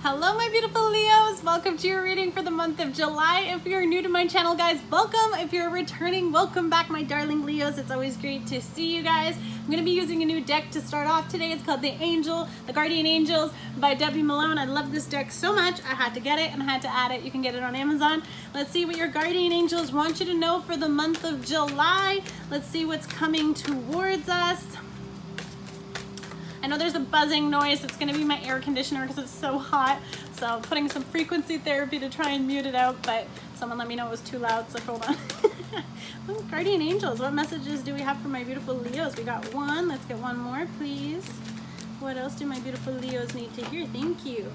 Hello my beautiful Leos, welcome to your reading for the month of July. If you're new to my channel, guys, welcome. If you're returning, welcome back my darling Leos. It's always great to see you guys. I'm going to be using a new deck to start off today. It's called The Guardian Angels by Debbie Malone. I love this deck so much, I had to get it and I had to add it. You can get it on Amazon. Let's see what your guardian angels want you to know for the month of July. Let's see what's coming towards us. I know there's a buzzing noise. It's going to be my air conditioner because it's so hot. So I'm putting some frequency therapy to try and mute it out, but someone let me know it was too loud, so hold on. Oh, guardian angels, what messages do we have for my beautiful Leos? We got one. Let's get one more, please. What else do my beautiful Leos need to hear? Thank you.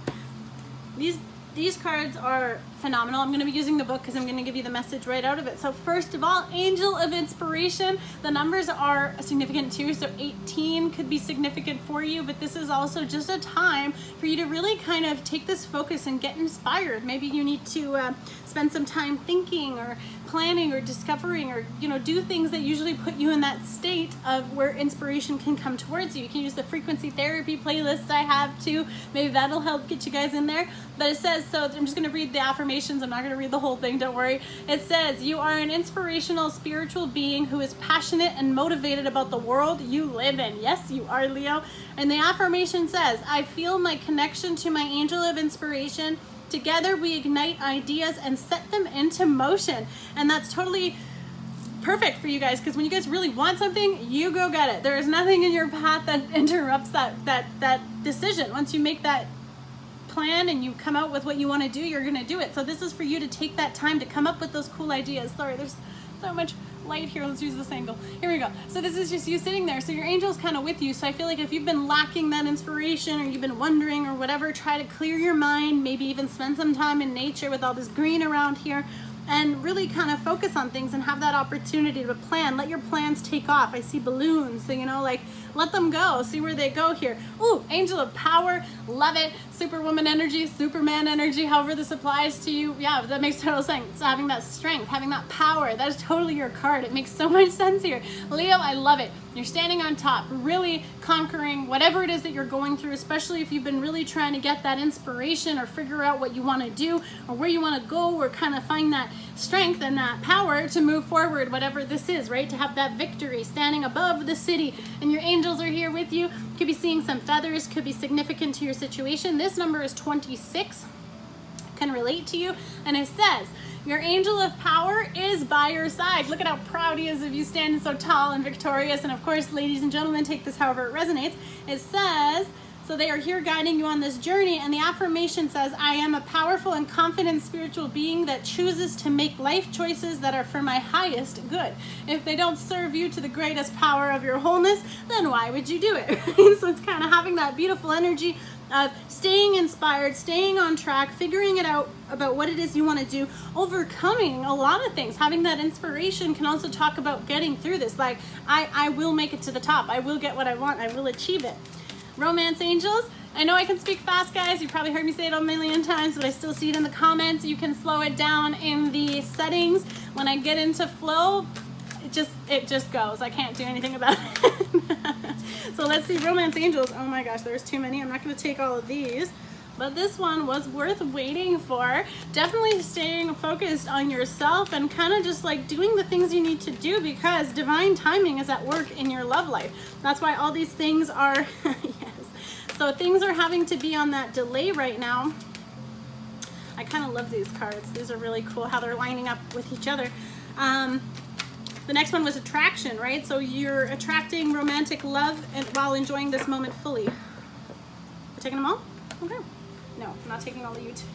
These cards are phenomenal. I'm going to be using the book because I'm going to give you the message right out of it. So first of all, Angel of Inspiration. The numbers are significant too. So 18 could be significant for you, but this is also just a time for you to really kind of take this focus and get inspired. Maybe you need to spend some time thinking or planning or discovering or, you know, do things that usually put you in that state of where inspiration can come towards you. You can use the frequency therapy playlist I have too. Maybe that'll help get you guys in there. But it says, so I'm just going to read the affirmations. I'm not going to read the whole thing, don't worry. It says, you are an inspirational spiritual being who is passionate and motivated about the world you live in. Yes, you are, Leo. And the affirmation says, I feel my connection to my angel of inspiration. Together we ignite ideas and set them into motion. And that's totally perfect for you guys, because when you guys really want something, you go get it. There is nothing in your path that interrupts that decision. Once you make that plan and you come out with what you want to do, you're going to do it. So this is for you to take that time to come up with those cool ideas. Sorry, there's so much light here. Let's use this angle. Here we go. So this is just you sitting there. So your angel's kind of with you. So I feel like if you've been lacking that inspiration or you've been wondering or whatever, try to clear your mind, maybe even spend some time in nature with all this green around here and really kind of focus on things and have that opportunity to plan. Let your plans take off. I see balloons, so, you know, like, let them go. See where they go here. Ooh, Angel of Power. Love it. Superwoman energy, Superman energy, however this applies to you. Yeah, that makes total sense. So having that strength, having that power, that is totally your card. It makes so much sense here. Leo, I love it. You're standing on top, really conquering whatever it is that you're going through, especially if you've been really trying to get that inspiration or figure out what you want to do or where you want to go or kind of find that strength and that power to move forward, whatever this is, right? To have that victory, standing above the city, and your angels are here with you. Could be seeing some feathers, could be significant to your situation. This number is 26, can relate to you, and it says, your angel of power is by your side. Look at how proud he is of you standing so tall and victorious. And of course, ladies and gentlemen, take this however it resonates. It says, so they are here guiding you on this journey. And the affirmation says, I am a powerful and confident spiritual being that chooses to make life choices that are for my highest good. If they don't serve you to the greatest power of your wholeness, then why would you do it? So it's kind of having that beautiful energy of staying inspired, staying on track, figuring it out about what it is you want to do, overcoming a lot of things. Having that inspiration can also talk about getting through this. Like, I will make it to the top. I will get what I want. I will achieve it. Romance angels. I know I can speak fast, guys. You probably heard me say it a million times, but I still see it in the comments. You can slow it down in the settings. When I get into flow, it just goes. I can't do anything about it. So let's see, romance angels. Oh my gosh, there's too many. I'm not going to take all of these, but this one was worth waiting for. Definitely staying focused on yourself and kind of just like doing the things you need to do, because divine timing is at work in your love life. That's why all these things are, yes. So things are having to be on that delay right now. I kind of love these cards. These are really cool how they're lining up with each other. The next one was attraction, right? So you're attracting romantic love and while enjoying this moment fully. You're taking them all? Okay. No, I'm not taking all of you too.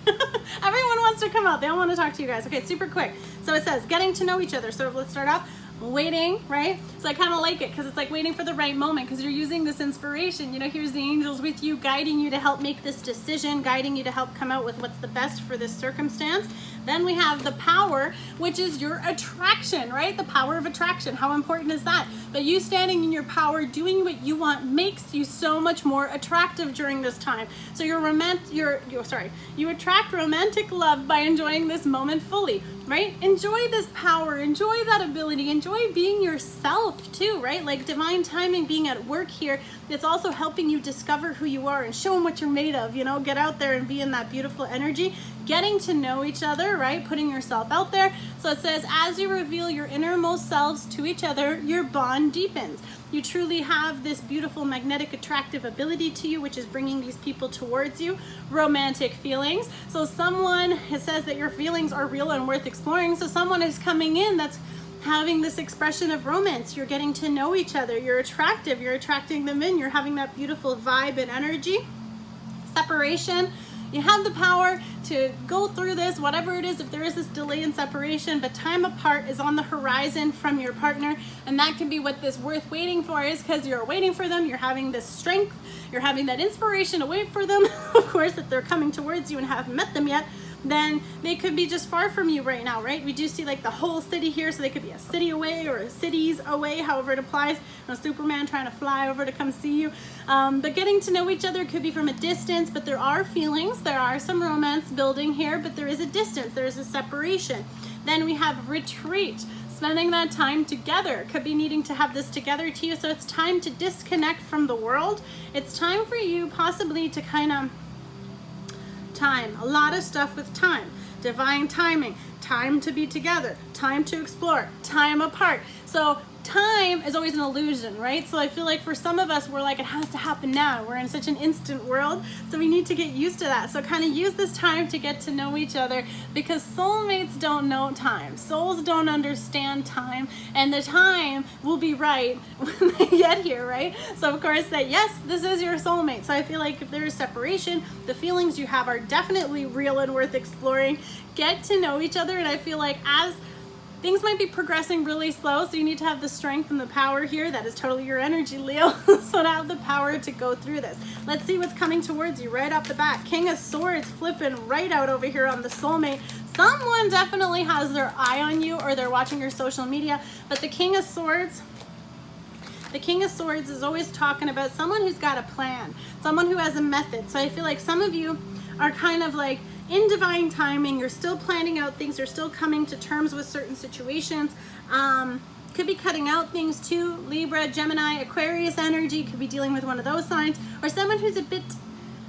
Everyone wants to come out. They all want to talk to you guys. Okay, super quick. So it says getting to know each other. So let's start off waiting, right? So I kind of like it because it's like waiting for the right moment, because you're using this inspiration. You know, here's the angels with you, guiding you to help make this decision, guiding you to help come out with what's the best for this circumstance. Then we have the power, which is your attraction, right? The power of attraction. How important is that? But you standing in your power, doing what you want, makes you so much more attractive during this time. So you attract romantic love by enjoying this moment fully, right? Enjoy this power, enjoy that ability, enjoy enjoy being yourself too, right? Like divine timing being at work here, it's also helping you discover who you are and show them what you're made of, you know, get out there and be in that beautiful energy, getting to know each other, right? Putting yourself out there. So it says, as you reveal your innermost selves to each other, your bond deepens. You truly have this beautiful magnetic attractive ability to you, which is bringing these people towards you. Romantic feelings. So someone, it says that your feelings are real and worth exploring. So someone is coming in that's having this expression of romance. You're getting to know each other. You're attractive. You're attracting them in. You're having that beautiful vibe and energy. Separation. You have the power to go through this, whatever it is, if there is this delay in separation, but time apart is on the horizon from your partner. And that can be what this worth waiting for is, because you're waiting for them. You're having this strength. You're having that inspiration to wait for them. Of course, if they're coming towards you and haven't met them yet, then they could be just far from you right now, right? We do see like the whole city here, so they could be a city away or a cities away, however it applies. You know, Superman trying to fly over to come see you. But getting to know each other could be from a distance, but there are feelings, there are some romance building here, but there is a distance, there is a separation. Then we have retreat. Spending that time together, could be needing to have this together to you. So it's time to disconnect from the world. It's time for you possibly to kind of time, a lot of stuff with time, divine timing, time to be together, time to explore, time apart. So time is always an illusion, right? So I feel like for some of us, we're like, it has to happen now. We're in such an instant world, so we need to get used to that. So kind of use this time to get to know each other, because soulmates don't know time. Souls don't understand time, and the time will be right when they get here, right? So of course that, yes, this is your soulmate. So I feel like if there is separation, the feelings you have are definitely real and worth exploring. Get to know each other, and I feel like as things might be progressing really slow, so you need to have the strength and the power here. That is totally your energy, Leo. So to have the power to go through this. Let's see what's coming towards you right off the bat. King of Swords flipping right out over here on the soulmate. Someone definitely has their eye on you, or they're watching your social media. But the King of Swords is always talking about someone who's got a plan, someone who has a method. So I feel like some of you are kind of like in divine timing, you're still planning out things, you're still coming to terms with certain situations. Could be cutting out things too. Libra, Gemini, Aquarius energy, could be dealing with one of those signs. Or someone who's a bit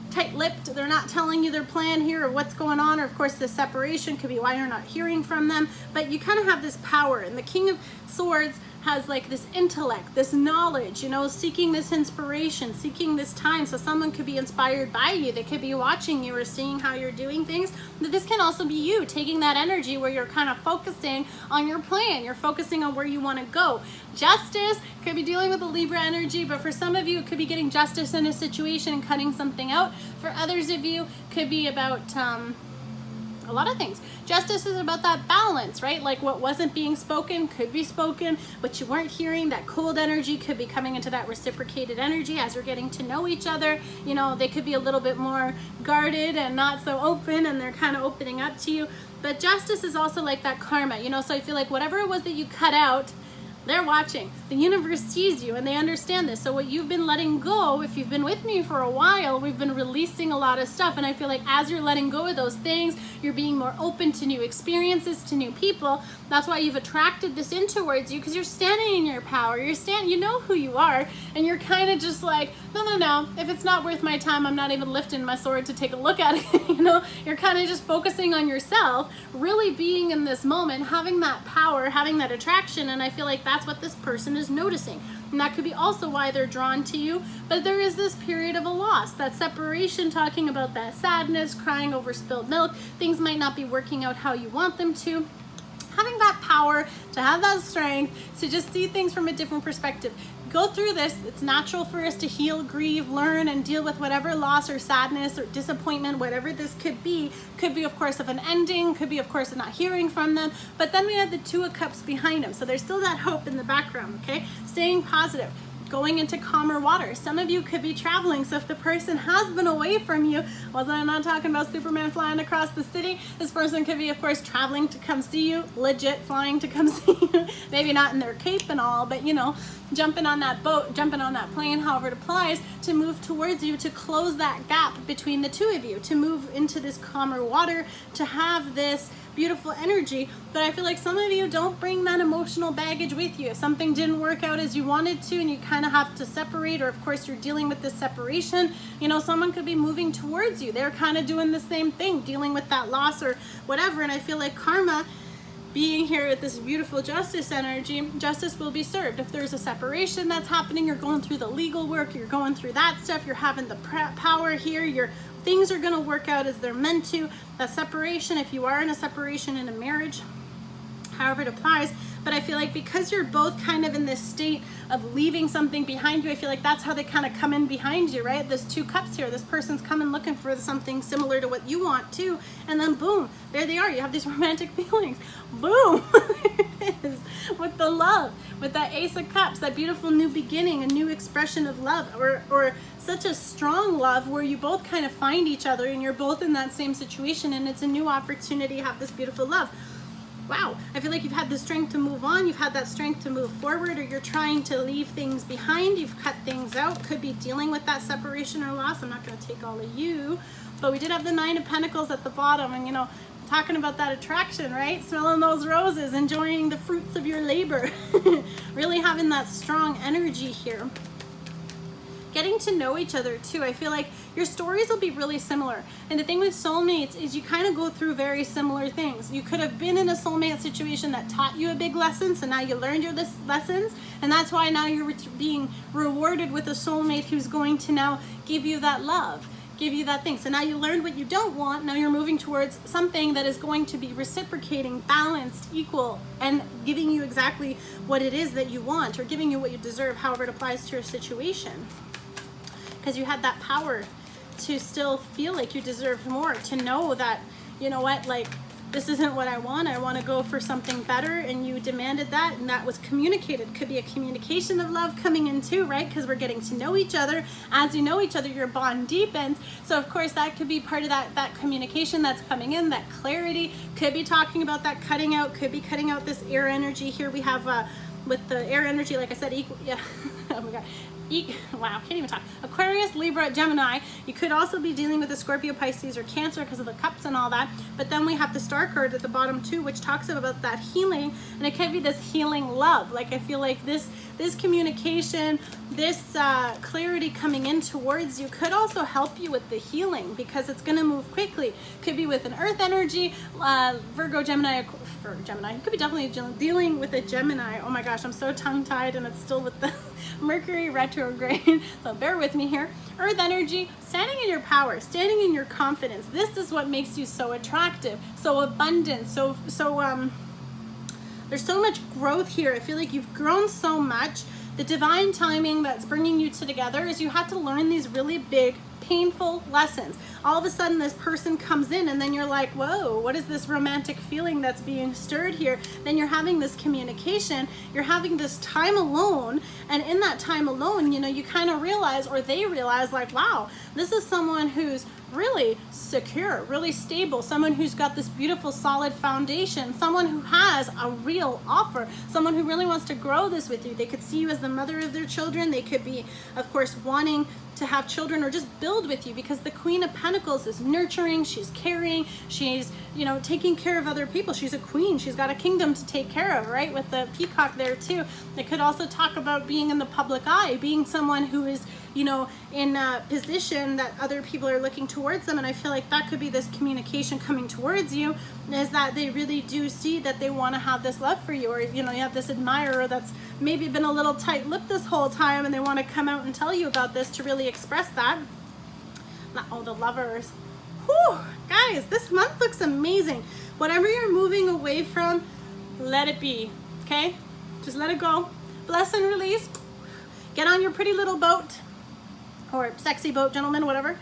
tight-lipped, they're not telling you their plan here or what's going on. Or of course the separation could be why you're not hearing from them. But you kind of have this power, and the King of Swords has like this intellect, this knowledge, you know, seeking this inspiration, seeking this time. So someone could be inspired by you. They could be watching you or seeing how you're doing things. But this can also be you taking that energy where you're kind of focusing on your plan. You're focusing on where you want to go. Justice could be dealing with the Libra energy, but for some of you, it could be getting justice in a situation and cutting something out. For others of you, could be about a lot of things. Justice is about that balance, right? Like what wasn't being spoken could be spoken, but you weren't hearing. That cold energy could be coming into that reciprocated energy as you're getting to know each other. You know, they could be a little bit more guarded and not so open, and they're kind of opening up to you. But justice is also like that karma, you know, so I feel like whatever it was that you cut out, they're watching. The universe sees you and they understand this. So what you've been letting go, if you've been with me for a while, we've been releasing a lot of stuff. And I feel like as you're letting go of those things, you're being more open to new experiences, to new people. That's why you've attracted this in towards you, because you're standing in your power. You know who you are, and you're kind of just like, no. If it's not worth my time, I'm not even lifting my sword to take a look at it. You know, you're kind of just focusing on yourself, really being in this moment, having that power, having that attraction. And I feel like that's what this person is noticing. And that could be also why they're drawn to you. But there is this period of a loss, that separation, talking about that sadness, crying over spilled milk. Things might not be working out how you want them to. Having that power, to have that strength, to just see things from a different perspective. Go through this. It's natural for us to heal, grieve, learn, and deal with whatever loss or sadness or disappointment, whatever this could be. Could be, of course, of an ending. Could be, of course, of not hearing from them. But then we have the Two of Cups behind them. So there's still that hope in the background, okay? Staying positive. going into calmer water. Some of you could be traveling. So if the person has been away from you, I'm not talking about Superman flying across the city. This person could be, of course, traveling to come see you, legit flying to come see you. Maybe not in their cape and all, but you know, jumping on that boat, jumping on that plane, however it applies, to move towards you, to close that gap between the two of you, to move into this calmer water, to have this beautiful energy. But I feel like some of you don't bring that emotional baggage with you. If something didn't work out as you wanted to and you kind of have to separate, or of course you're dealing with this separation, you know, someone could be moving towards you. They're kind of doing the same thing, dealing with that loss or whatever. And I feel like karma, being here with this beautiful justice energy, justice will be served. If there's a separation that's happening, you're going through the legal work, you're going through that stuff, you're having the power here, things are going to work out as they're meant to. That separation, if you are in a separation in a marriage, however it applies. But I feel like because you're both kind of in this state of leaving something behind you, I feel like that's how they kind of come in behind you, right? There's two cups here. This person's coming looking for something similar to what you want too. And then boom, there they are. You have these romantic feelings. Boom, there it is, with the love, with that Ace of Cups, that beautiful new beginning, a new expression of love, or such a strong love where you both kind of find each other and you're both in that same situation, and it's a new opportunity to have this beautiful love. Wow, I feel like you've had the strength to move on, you've had that strength to move forward, or you're trying to leave things behind, you've cut things out, could be dealing with that separation or loss. I'm not going to take all of you, but we did have the Nine of Pentacles at the bottom, and you know, talking about that attraction, right? Smelling those roses, enjoying the fruits of your labor, really having that strong energy here. Getting to know each other too. I feel like your stories will be really similar. And the thing with soulmates is you kind of go through very similar things. You could have been in a soulmate situation that taught you a big lesson, so now you learned your lessons, and that's why now you're being rewarded with a soulmate who's going to now give you that love, give you that thing. So now you learned what you don't want, now you're moving towards something that is going to be reciprocating, balanced, equal, and giving you exactly what it is that you want, or giving you what you deserve, however it applies to your situation. Because you had that power to still feel like you deserved more, to know that, you know what, like, this isn't what I want to go for something better, and you demanded that, and that was communicated. Could be a communication of love coming in too, right? Because we're getting to know each other. As you know each other, your bond deepens. So of course that could be part of that communication that's coming in, that clarity. Could be talking about that cutting out, could be cutting out this air energy here. We have with the air energy, like I said, equal, yeah. Oh my God. Wow, can't even talk. Aquarius, Libra, Gemini. You could also be dealing with a Scorpio, Pisces, or Cancer because of the cups and all that. But then we have the Star card at the bottom too, which talks about that healing, and it could be this healing love. Like I feel like this communication, this clarity coming in towards you could also help you with the healing, because it's going to move quickly. Could be with an Earth energy, Virgo, Gemini. You could be definitely dealing with a Gemini. Oh my gosh, I'm so tongue-tied, and it's still with the Mercury retrograde, so bear with me here. Earth energy, standing in your power, standing in your confidence. This is what makes you so attractive, so abundant, so there's so much growth here. I feel like you've grown so much. The divine timing that's bringing you together is you had to learn these really big, painful lessons. All of a sudden this person comes in, and then you're like, whoa, what is this romantic feeling that's being stirred here? Then you're having this communication, you're having this time alone, and in that time alone, you know, you kind of realize, or they realize, like, wow, this is someone who's really secure, really stable, someone who's got this beautiful solid foundation, someone who has a real offer, someone who really wants to grow this with you. They could see you as the mother of their children. They could be, of course, wanting to have children or just build with you, because the Queen of Pentacles is nurturing, she's caring, she's, you know, taking care of other people. She's a queen, she's got a kingdom to take care of, right? With the peacock there too. It could also talk about being in the public eye, being someone who is, you know, in a position that other people are looking towards them. And I feel like that could be this communication coming towards you, is that they really do see that they want to have this love for you, or, you know, you have this admirer that's maybe been a little tight-lipped this whole time, and they want to come out and tell you about this to really express that. Oh, the lovers. Whew, guys, this month looks amazing. Whatever you're moving away from, let it be, okay? Just let it go. Bless and release. Get on your pretty little boat, or sexy boat, gentlemen, whatever.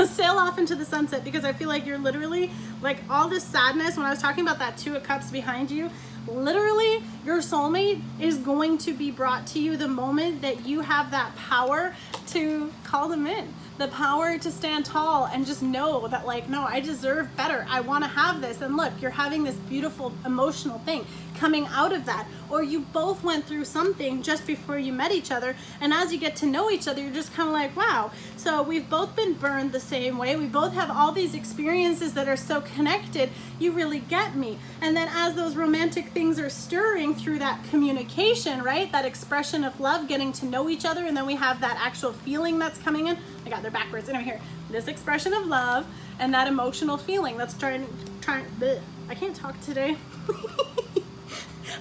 Sail off into the sunset, because I feel like you're literally, like, all this sadness, when I was talking about that Two of Cups behind you, Literally, your soulmate is going to be brought to you the moment that you have that power to call them in. The power to stand tall and just know that, like, no, I deserve better. I want to have this. And look, you're having this beautiful emotional thing coming out of that. Or you both went through something just before you met each other. And as you get to know each other, you're just kind of like, wow. So we've both been burned the same way. We both have all these experiences that are so connected. You really get me. And then as those romantic things are stirring through that communication, right? That expression of love, getting to know each other. And then we have that actual feeling that's coming in. I got there backwards. And over here, this expression of love and that emotional feeling that's trying, bleh. I can't talk today.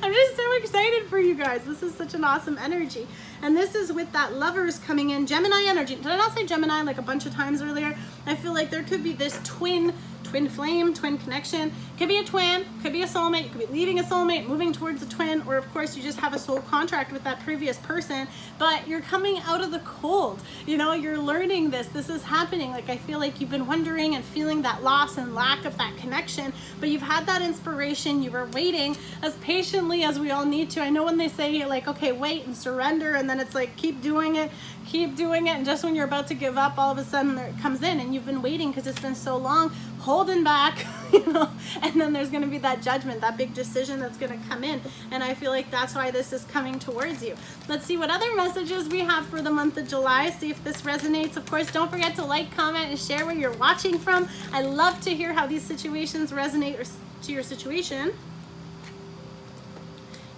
I'm just so excited for you guys. This is such an awesome energy. And this is with that Lovers coming in, Gemini energy. Did I not say Gemini like a bunch of times earlier? I feel like there could be this twin flame, twin connection. Could be a twin, could be a soulmate. You could be leaving a soulmate, moving towards a twin, or of course you just have a soul contract with that previous person, but you're coming out of the cold. You know, you're learning this. This is happening. Like, I feel like you've been wondering and feeling that loss and lack of that connection, but you've had that inspiration. You were waiting as patiently as we all need to. I know when they say, like, okay, wait and surrender, and then it's like, keep doing it, and just when you're about to give up, all of a sudden it comes in, and you've been waiting because it's been so long, holding back, you know, and then there's going to be that judgment, that big decision that's going to come in. And I feel like that's why this is coming towards you. Let's see what other messages we have for the month of July. See if this resonates. Of course, don't forget to like, comment, and share where you're watching from. I love to hear how these situations resonate to your situation.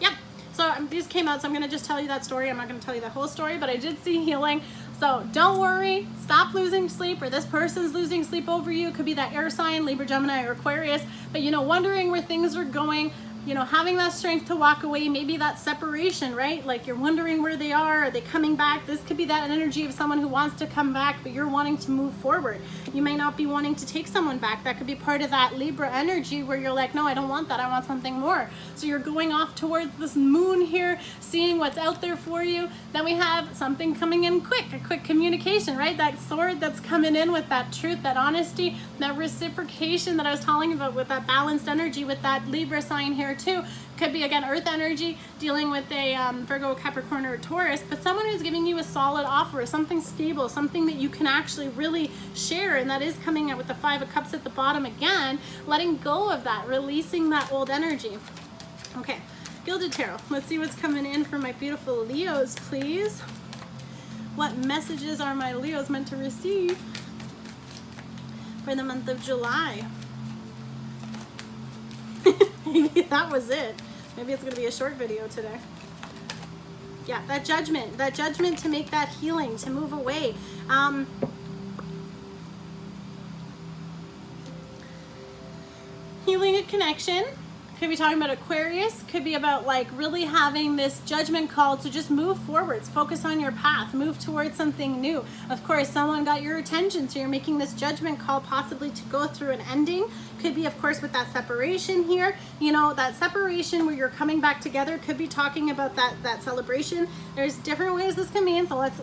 Yep. So these came out, so I'm going to just tell you that story. I'm not going to tell you the whole story, but I did see healing. So don't worry, stop losing sleep, or this person's losing sleep over you. It could be that air sign, Libra, Gemini, or Aquarius, but, you know, wondering where things are going, you know, having that strength to walk away, maybe that separation, right? Like, you're wondering where they are they coming back? This could be that energy of someone who wants to come back, but you're wanting to move forward. You may not be wanting to take someone back. That could be part of that Libra energy where you're like, no, I don't want that. I want something more. So you're going off towards this moon here, seeing what's out there for you. Then we have something coming in quick, a quick communication, right? That sword that's coming in with that truth, that honesty, that reciprocation that I was talking about with that balanced energy, with that Libra sign here too. Could be, again, earth energy, dealing with a Virgo, Capricorn, or Taurus, but someone who's giving you a solid offer, something stable, something that you can actually really share. And that is coming out with the Five of Cups at the bottom again, letting go of that, releasing that old energy. Okay, Gilded Tarot. Let's see what's coming in for my beautiful Leos, please. What messages are my Leos meant to receive for the month of July? Maybe that was it. Maybe it's going to be a short video today. Yeah, that judgment to make that healing, to move away. Healing a connection. Could be talking about Aquarius, could be about like really having this judgment call to just move forwards, focus on your path, move towards something new. Of course, someone got your attention, so you're making this judgment call possibly to go through an ending. Could be, of course, with that separation here, you know, that separation where you're coming back together. Could be talking about that celebration. There's different ways this can mean, so let's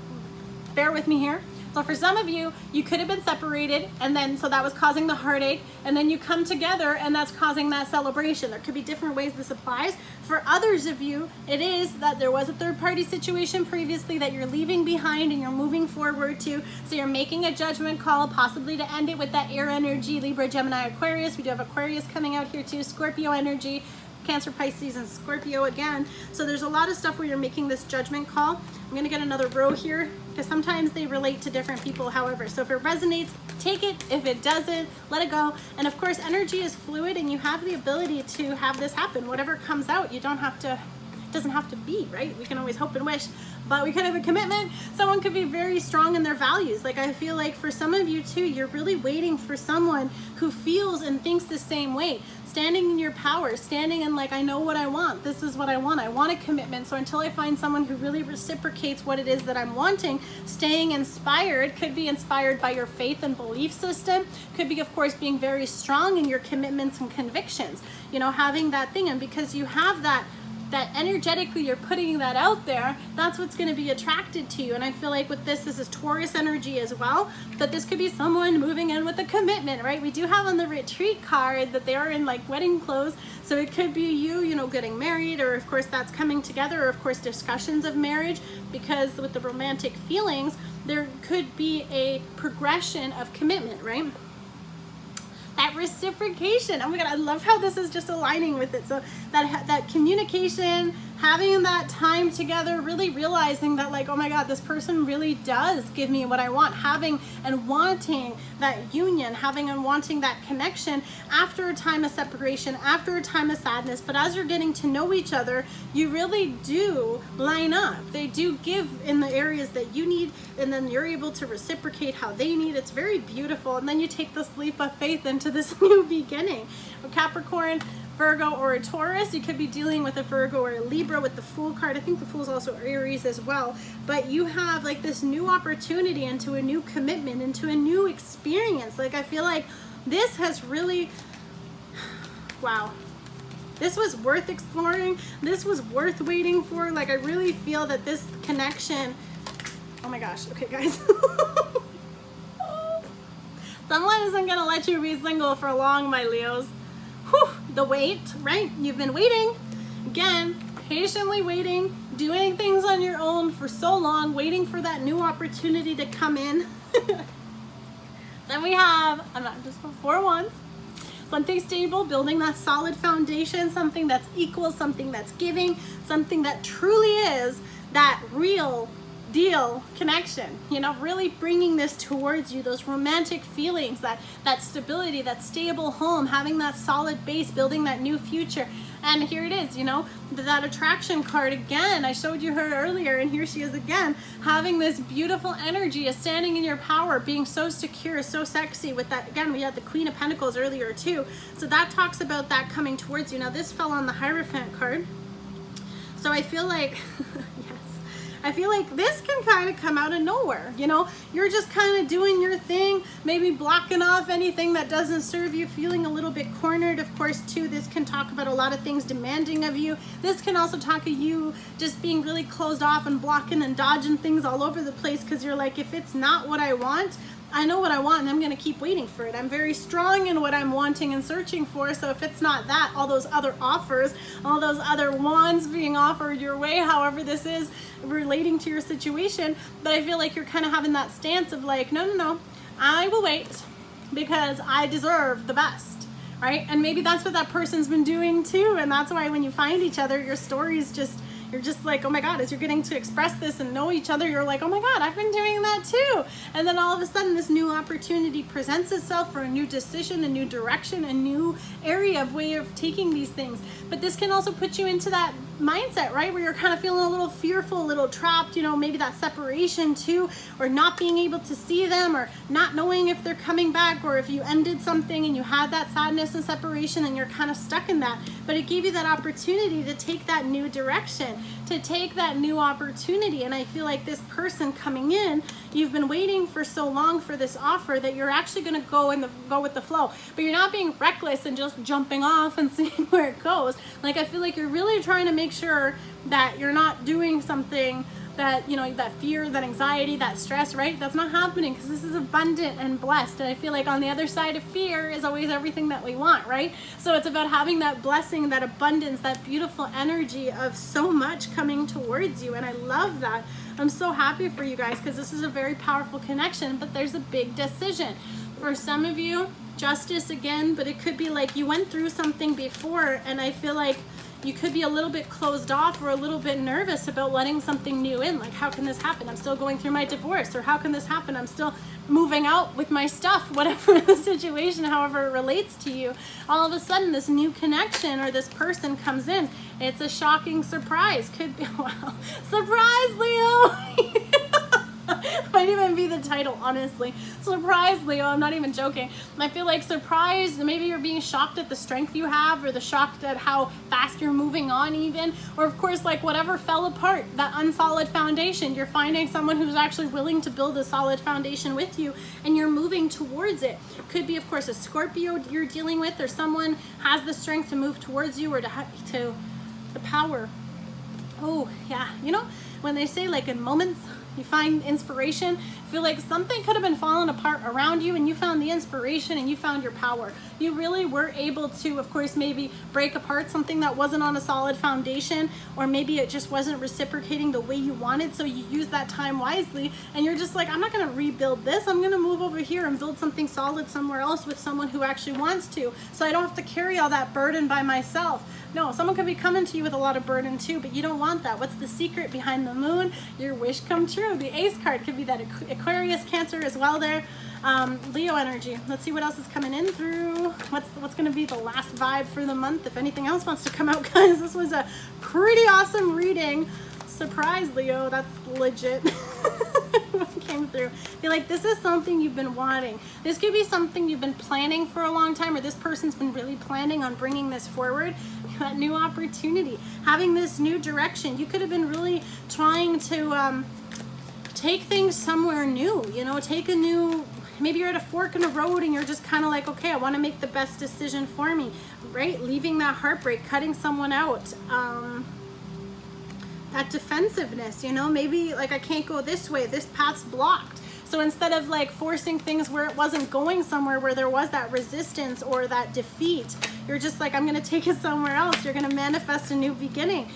bear with me here. So for some of you, you could have been separated, and then so that was causing the heartache, and then you come together and that's causing that celebration. There could be different ways this applies. For others of you, it is that there was a third-party situation previously that you're leaving behind and you're moving forward to. So you're making a judgment call, possibly to end it with that air energy, Libra, Gemini, Aquarius. We do have Aquarius coming out here too, Scorpio energy, Cancer, Pisces, and Scorpio again. So there's a lot of stuff where you're making this judgment call. I'm going to get another row here because sometimes they relate to different people, however. So if it resonates, take it. If it doesn't, let it go. And of course, energy is fluid and you have the ability to have this happen. Whatever comes out, you don't have to, it doesn't have to be, right? We can always hope and wish, but we could have a commitment. Someone could be very strong in their values. Like, I feel like for some of you too, you're really waiting for someone who feels and thinks the same way. Standing in your power, standing in like, I know what I want. This is what I want. I want a commitment. So until I find someone who really reciprocates what it is that I'm wanting, staying inspired. Could be inspired by your faith and belief system. Could be, of course, being very strong in your commitments and convictions. You know, having that thing. And because you have that that energetically you're putting that out there, that's what's going to be attracted to you. And I feel like with this is Taurus energy as well, but this could be someone moving in with a commitment, right? We do have on the retreat card that they are in like wedding clothes, so it could be you, you know, getting married, or of course that's coming together, or of course discussions of marriage, because with the romantic feelings there could be a progression of commitment, right? That reciprocation. Oh my God, I love how this is just aligning with it. So that communication, having that time together, really realizing that like, oh my God, this person really does give me what I want, having and wanting that union, having and wanting that connection after a time of separation, after a time of sadness. But as you're getting to know each other, you really do line up. They do give in the areas that you need, and then you're able to reciprocate how they need. It's very beautiful. And then you take this leap of faith into this new beginning. A Capricorn, Virgo, or a Taurus. You could be dealing with a Virgo or a Libra with the Fool card. I think the Fool is also Aries as well. But you have like this new opportunity into a new commitment, into a new experience. Like I feel like this has really, wow. This was worth exploring. This was worth waiting for. Like I really feel that this connection, oh my gosh, okay guys. Someone isn't gonna let you be single for long, my Leos. Whew, the wait, right? You've been waiting. Again, patiently waiting, doing things on your own for so long, waiting for that new opportunity to come in. Then we have, I'm not just 4 wands. Something stable, building that solid foundation, something that's equal, something that's giving, something that truly is that real deal connection, you know, really bringing this towards you, those romantic feelings, that stability, that stable home, having that solid base, building that new future. And here it is, you know, that attraction card again. I showed you her earlier, and here she is again, having this beautiful energy of standing in your power, being so secure, so sexy. With that, again, we had the Queen of Pentacles earlier too, so that talks about that coming towards you. Now this fell on the Hierophant card, so I feel like I feel like this can kind of come out of nowhere, you know, you're just kind of doing your thing, maybe blocking off anything that doesn't serve you, feeling a little bit cornered. Of course, too, this can talk about a lot of things demanding of you. This can also talk of you just being really closed off and blocking and dodging things all over the place, because you're like, if it's not what I want, I know what I want and I'm going to keep waiting for it. I'm very strong in what I'm wanting and searching for. So if it's not that, all those other offers, all those other wands being offered your way, however this is relating to your situation, but I feel like you're kind of having that stance of like, no, I will wait because I deserve the best, right? And maybe that's what that person's been doing too. And that's why when you find each other, your stories just, you're just like, oh my God, as you're getting to express this and know each other, you're like, oh my God, I've been doing that too. And then all of a sudden this new opportunity presents itself for a new decision, a new direction, a new area of way of taking these things. But this can also put you into that mindset, right, where you're kind of feeling a little fearful, a little trapped, you know, maybe that separation too, or not being able to see them, or not knowing if they're coming back, or if you ended something and you had that sadness and separation and you're kind of stuck in that. But it gave you that opportunity to take that new direction, to take that new opportunity. And I feel like this person coming in, you've been waiting for so long for this offer that you're actually going to go with the flow, but you're not being reckless and just jumping off and seeing where it goes. Like I feel like you're really trying to make sure that you're not doing something that, you know, that fear, that anxiety, that stress, right? That's not happening, because this is abundant and blessed. And I feel like on the other side of fear is always everything that we want, right? So it's about having that blessing, that abundance, that beautiful energy of so much coming towards you. And I love that. I'm so happy for you guys, because this is a very powerful connection, but there's a big decision. For some of you, justice again, but it could be like you went through something before, and I feel like you could be a little bit closed off or a little bit nervous about letting something new in. Like, how can this happen? I'm still going through my divorce. Or how can this happen? I'm still moving out with my stuff, whatever the situation, however it relates to you. All of a sudden, this new connection or this person comes in. It's a shocking surprise. Could be, wow, surprise, Leo. Might even be the title, honestly. Surprise, Leo. I'm not even joking. I feel like surprise, maybe you're being shocked at the strength you have, or the shocked at how fast you're moving on even. Or of course, like whatever fell apart, that unsolid foundation, you're finding someone who's actually willing to build a solid foundation with you, and you're moving towards it. Could be, of course, a Scorpio you're dealing with, or someone has the strength to move towards you, or to the power. Oh, yeah. You know, when they say like in moments, you find inspiration, I feel like something could have been falling apart around you and you found the inspiration and you found your power. You really were able to, of course, maybe break apart something that wasn't on a solid foundation, or maybe it just wasn't reciprocating the way you wanted. So you use that time wisely and you're just like, I'm not going to rebuild this. I'm going to move over here and build something solid somewhere else with someone who actually wants to. So I don't have to carry all that burden by myself. No, someone could be coming to you with a lot of burden too, but you don't want that. What's the secret behind the moon? Your wish come true. The Ace card could be that Aquarius, Cancer as well there. Leo energy. Let's see what else is coming in through. What's going to be the last vibe for the month? If anything else wants to come out, guys, this was a pretty awesome reading. Surprise, Leo. That's legit. Came through. I feel like this is something you've been wanting. This could be something you've been planning for a long time, or this person's been really planning on bringing this forward. That new opportunity, having this new direction. You could have been really trying to take things somewhere new, you know, take a new, maybe you're at a fork in the road and you're just kind of like, okay, I want to make the best decision for me, right? Leaving that heartbreak, cutting someone out, that defensiveness, you know, maybe like I can't go this way, this path's blocked. So instead of like forcing things where it wasn't going somewhere, where there was that resistance or that defeat, you're just like, I'm going to take it somewhere else. You're going to manifest a new beginning.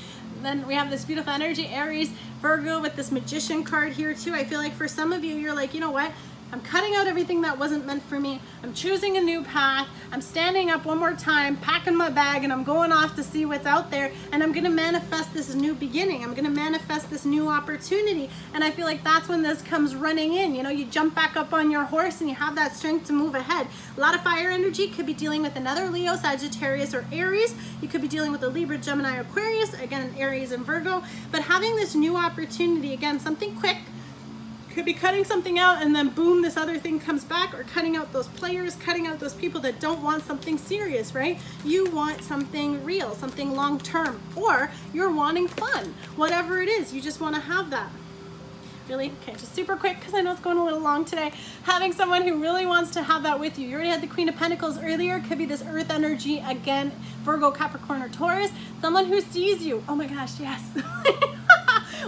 Then we have this beautiful energy, Aries, Virgo, with this Magician card here too. I feel like for some of you, you're like, you know what? I'm cutting out everything that wasn't meant for me. I'm choosing a new path. I'm standing up one more time, packing my bag, and I'm going off to see what's out there. And I'm going to manifest this new beginning. I'm going to manifest this new opportunity. And I feel like that's when this comes running in. You know, you jump back up on your horse and you have that strength to move ahead. A lot of fire energy. Could be dealing with another Leo, Sagittarius, or Aries. You could be dealing with a Libra, Gemini, Aquarius. Again, Aries and Virgo. But having this new opportunity, again, something quick. Could be cutting something out and then boom, this other thing comes back, or cutting out those players, cutting out those people that don't want something serious, right? You want something real, something long-term, or you're wanting fun. Whatever it is, you just want to have that. Really? Okay, just super quick because I know it's going a little long today. Having someone who really wants to have that with you. You already had the Queen of Pentacles earlier. Could be this Earth energy again, Virgo, Capricorn, or Taurus. Someone who sees you. Oh my gosh, yes.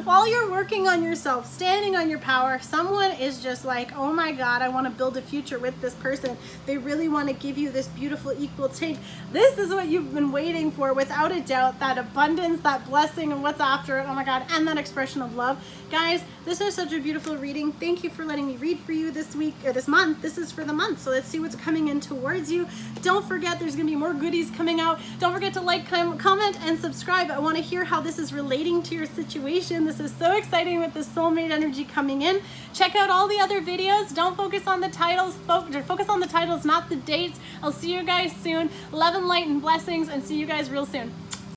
While you're working on yourself, standing on your power, someone is just like, oh my God, I want to build a future with this person. They really want to give you this beautiful equal take. This is what you've been waiting for, without a doubt, that abundance, that blessing, and what's after it. Oh my God, and that expression of love. Guys, this is such a beautiful reading. Thank you for letting me read for you this week, or this month. This is for the month, so let's see what's coming in towards you. Don't forget, there's going to be more goodies coming out. Don't forget to like, comment, and subscribe. I want to hear how this is relating to your situation. This is so exciting with the soulmate energy coming in. Check out all the other videos. Don't focus on the titles. Focus on the titles, not the dates. I'll see you guys soon. Love and light and blessings, and see you guys real soon.